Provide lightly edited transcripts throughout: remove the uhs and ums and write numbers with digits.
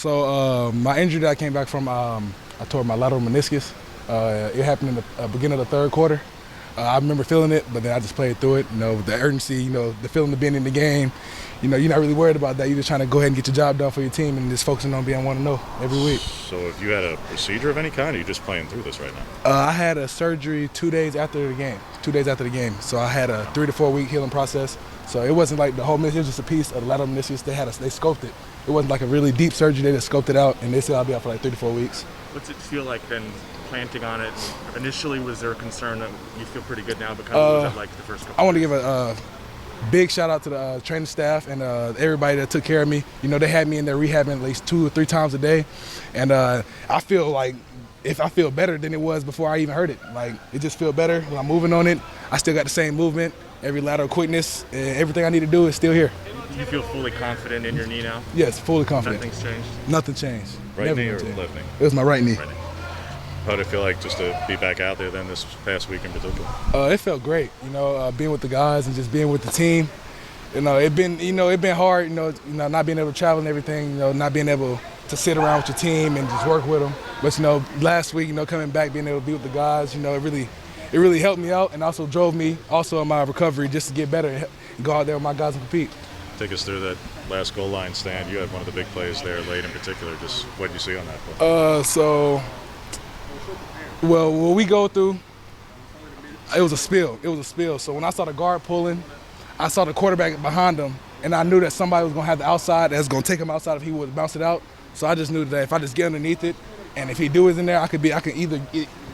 So my injury that I came back from, I tore my lateral meniscus. It happened in the beginning of the third quarter. I remember feeling it, but then I just played through it. You know, the urgency, you know, the feeling of being in the game. You know, you're not really worried about that. You're just trying to go ahead and get your job done for your team and just focusing on being 1-0 every week. So if you had a procedure of any kind, or are you just playing through this right now? I had a surgery 2 days after the game. 2 days after the game. So I had a 3 to 4 week healing process. So it wasn't like the whole meniscus, it was just a piece of the lateral meniscus. They scoped it. It wasn't like a really deep surgery. They just scoped it out, and they said I'll be out for like 3 to 4 weeks. What's it feel like then planting on it? Initially, was there a concern that you feel pretty good now, but kind of what was that like the first couple I want to give a big shout out to the training staff and everybody that took care of me. You know, they had me in there rehabbing at least 2 or 3 times a day. And I feel like if I feel better than it was before I even heard it. Like, it just feels better when I'm moving on it. I still got the same movement, every lateral quickness, and everything I need to do is still here. Do you feel fully confident in your knee now? Yes, fully confident. Nothing's changed? Nothing changed. Right Never knee or changed. left knee? It was my right knee. Right knee. How did it feel like just to be back out there then this past week in particular? It felt great, you know, being with the guys and just being with the team. You know, it been hard, you know, not being able to travel and everything, you know, not being able to sit around with your team and just work with them. But, you know, last week, you know, coming back, being able to be with the guys, you know, it really helped me out and also drove me also in my recovery just to get better and go out there with my guys and compete. Take us through that last goal line stand. You had one of the big plays there late in particular. Just what did you see on that play? Well, what we go through, it was a spill. It was a spill. So when I saw the guard pulling, I saw the quarterback behind him, and I knew that somebody was going to have the outside that's going to take him outside if he would bounce it out. So I just knew that if I just get underneath it, and if he do it in there, I can either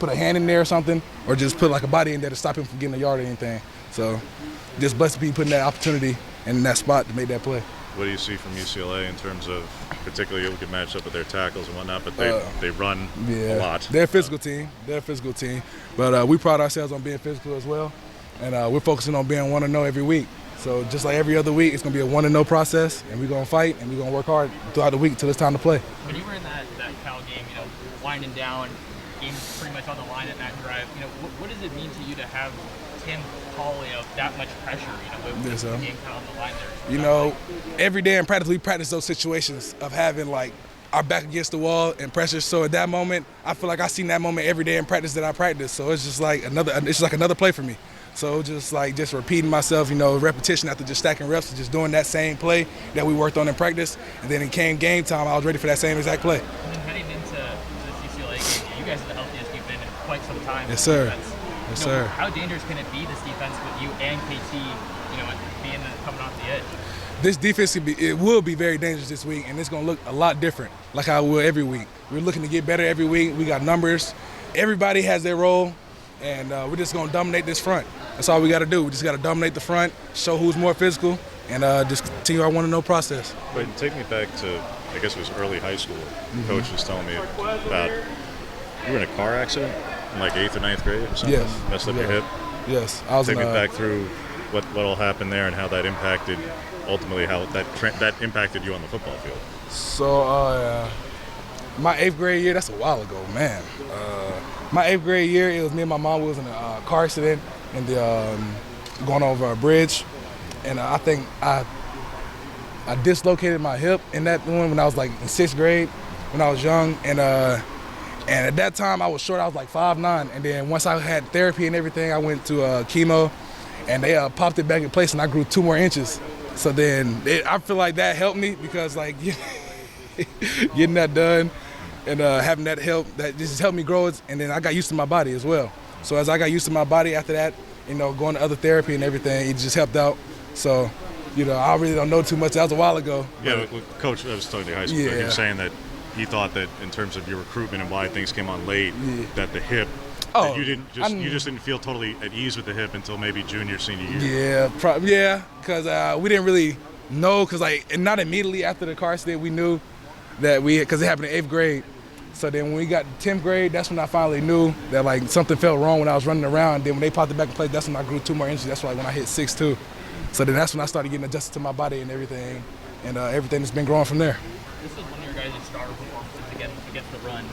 put a hand in there or something, or just put like a body in there to stop him from getting a yard or anything. So just blessed to be putting that opportunity in that spot to make that play. What do you see from UCLA in terms of, particularly you can match up with their tackles and whatnot, but they run a lot. They're a physical team. But we pride ourselves on being physical as well, and we're focusing on being 1-0 every week. So just like every other week, it's going to be a 1-0 process, and we're going to fight, and we're going to work hard throughout the week until it's time to play. When you were in that Cal game, you know, winding down, game pretty much on the line at that drive, you know, what does it mean to you to have Tim call, you know, that much pressure, you know, with the game kind of on the line there? You know, every day in practice, we practice those situations of having, like, our back against the wall and pressure. So at that moment, I feel like I seen that moment every day in practice that I practice. So it's just like another play for me. So just repeating myself, you know, repetition after just stacking reps, just doing that same play that we worked on in practice. And then it came game time, I was ready for that same exact play. And then heading into this UCLA game, you guys are the healthiest you've been in quite some time. Yes, sir. Yes, sir. How dangerous can it be, this defense, with you and KT, you know, coming off the edge? This defense will be very dangerous this week, and it's going to look a lot different, like how it will every week. We're looking to get better every week. We got numbers. Everybody has their role, and we're just going to dominate this front. That's all we got to do. We just got to dominate the front, show who's more physical, and just continue our 1-0 process. But take me back to, I guess it was early high school. Coach was telling me about, you were in a car accident in like 8th or 9th grade or something? Yes. Messed up your hip? Yes. Take me back through what all happened there and how that impacted, ultimately how that impacted you on the football field. So my 8th grade year, that's a while ago, man. My 8th grade year, it was me and my mom. We was in a car accident and going over a bridge, and I think I dislocated my hip in that one when I was like in 6th grade, when I was young, and at that time I was short. I was like 5'9", and then once I had therapy and everything, I went to chemo, and they popped it back in place, and I grew 2 more inches. So then I feel like that helped me because like getting that done and having that help, that just helped me grow it, and then I got used to my body as well. So as I got used to my body after that, you know, going to other therapy and everything, it just helped out. So, you know, I really don't know too much. That was a while ago. Yeah, Coach, I was talking to high school. Yeah. He was saying that he thought that in terms of your recruitment and why things came on late, that the hip, that you just didn't feel totally at ease with the hip until maybe junior, senior year. Yeah, because we didn't really know, and not immediately after the car accident, we knew that because it happened in 8th grade. So then when we got to 10th grade, that's when I finally knew that like something felt wrong when I was running around. Then when they popped it back in place, that's when I grew 2 more inches. That's like when I hit 6'2". So then that's when I started getting adjusted to my body and everything has been growing from there. This is one of your guys' star performances against the run,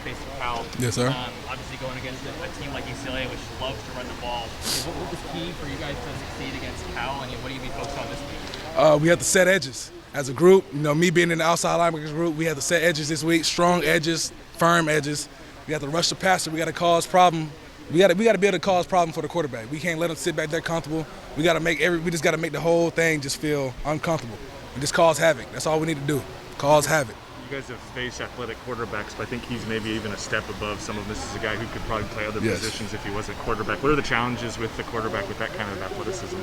facing Cal. Yes, sir. Obviously going against a team like UCLA, which loves to run the ball. What was key for you guys to succeed against Cal, and what do you be focused on this week? We have to set edges. as a group. You know, me being in the outside linebackers group, we have to set edges this week, strong edges, firm edges. We have to rush the passer. We got to cause problem. We got to be able to cause problem for the quarterback. We can't let him sit back there comfortable. We just got to make the whole thing just feel uncomfortable and just cause havoc. That's all we need to do. Cause havoc. You guys have faced athletic quarterbacks, but I think he's maybe even a step above some of this. Is a guy who could probably play other positions if he wasn't quarterback. What are the challenges with the quarterback with that kind of athleticism?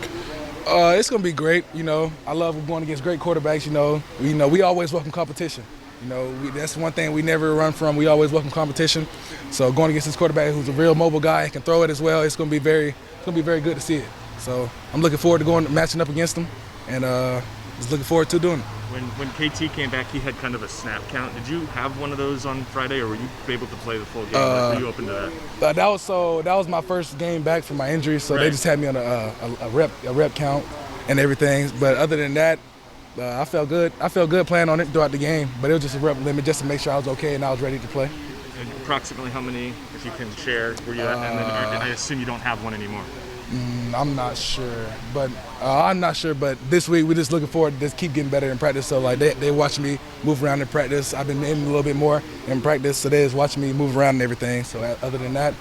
It's gonna be great. You know, I love going against great quarterbacks. You know, we always welcome competition. You know, that's one thing we never run from. We always welcome competition. So going against this quarterback who's a real mobile guy and can throw it as well, it's gonna be very good to see it. So I'm looking forward to matching up against him, and just looking forward to doing it. When KT came back, he had kind of a snap count. Did you have one of those on Friday, or were you able to play the full game? Were you open to that? That was my first game back from my injury, so they just had me on a rep count and everything. But other than that, I felt good. I felt good playing on it throughout the game, but it was just a rep limit just to make sure I was okay and I was ready to play. And approximately how many, if you can share, were you at? And then I assume you don't have one anymore. I'm not sure, but this week we're just looking forward to just keep getting better in practice. So like they watch me move around in practice. I've been in a little bit more in practice, so they just watching me move around and everything. So other than that,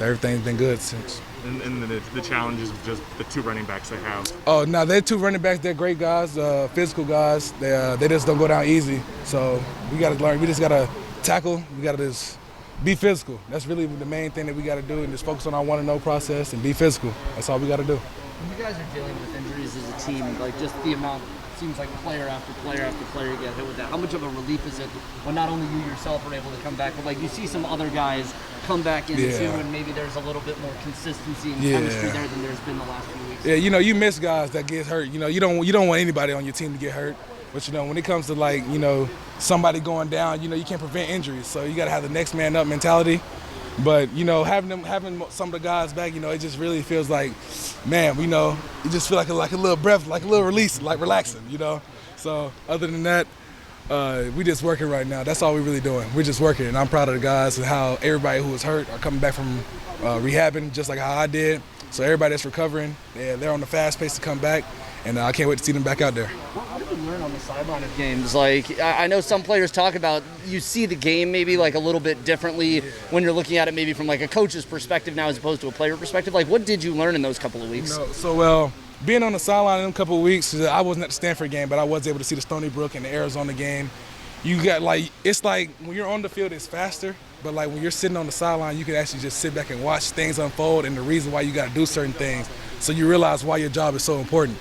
everything's been good since. And the challenges of just the two running backs they have. Oh, no, they're two running backs. They're great guys, physical guys. They just don't go down easy. So we got to learn. We just got to tackle. We got to just be physical. That's really the main thing that we got to do, and just focus on our want-to-know process and be physical. That's all we got to do. When you guys are dealing with injuries as a team, like just the amount, it seems like player after player after player get hit with that. How much of a relief is it when not only you yourself are able to come back, but like you see some other guys come back in too, and maybe there's a little bit more consistency and chemistry there than there's been the last few weeks? Yeah, you know, you miss guys that get hurt. You know, you don't want anybody on your team to get hurt. But, you know, when it comes to, like, you know, somebody going down, you know, you can't prevent injuries. So you got to have the next man up mentality. But, you know, having some of the guys back, you know, it just really feels like, man, you know, you just feel like a little breath, like a little release, like relaxing, you know. So other than that, we just working right now. That's all we're really doing. We're just working. And I'm proud of the guys and how everybody who was hurt are coming back from rehabbing, just like how I did. So everybody that's recovering, they're on the fast pace to come back. And I can't wait to see them back out there. What did you learn on the sideline of games? Like, I know some players talk about you see the game maybe like a little bit differently when you're looking at it maybe from like a coach's perspective now as opposed to a player perspective. Like, what did you learn in those couple of weeks? So, being on the sideline in a couple of weeks, I wasn't at the Stanford game, but I was able to see the Stony Brook and the Arizona game. You got it's like when you're on the field, it's faster. But like when you're sitting on the sideline, you can actually just sit back and watch things unfold and the reason why you got to do certain things. So you realize why your job is so important.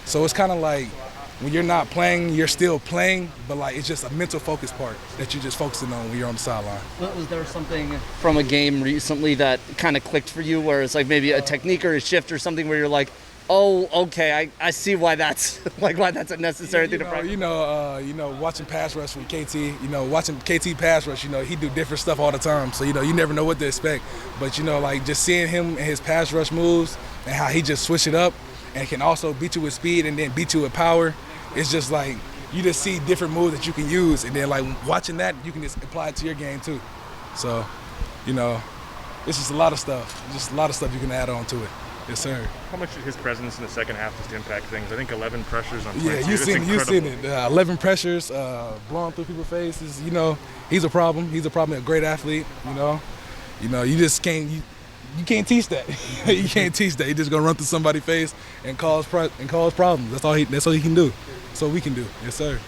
So it's kind of like when you're not playing, you're still playing, but like it's just a mental focus part that you're just focusing on when you're on the sideline. Was there something from a game recently that kind of clicked for you where it's like maybe a technique or a shift or something where you're like, oh, okay, I see why that's why that's a necessary thing to practice? You know, watching pass rush with KT, you know, watching KT pass rush, you know, he do different stuff all the time. So, you know, you never know what to expect. But, you know, like just seeing him and his pass rush moves and how he just switch it up and can also beat you with speed and then beat you with power, it's just like you just see different moves that you can use. And then, like, watching that, you can just apply it to your game, too. So, you know, it's just a lot of stuff. Just a lot of stuff you can add on to it. Yes, sir. How much did his presence in the second half just impact things? I think 11 pressures on 22. Yeah, you've seen it. 11 pressures, blowing through people's faces. You know, he's a problem. He's a problem. A great athlete. You know, you just can't. You can't teach that. You can't teach that. He's just gonna run through somebody's face and cause problems. That's all he can do. That's all we can do. Yes, sir.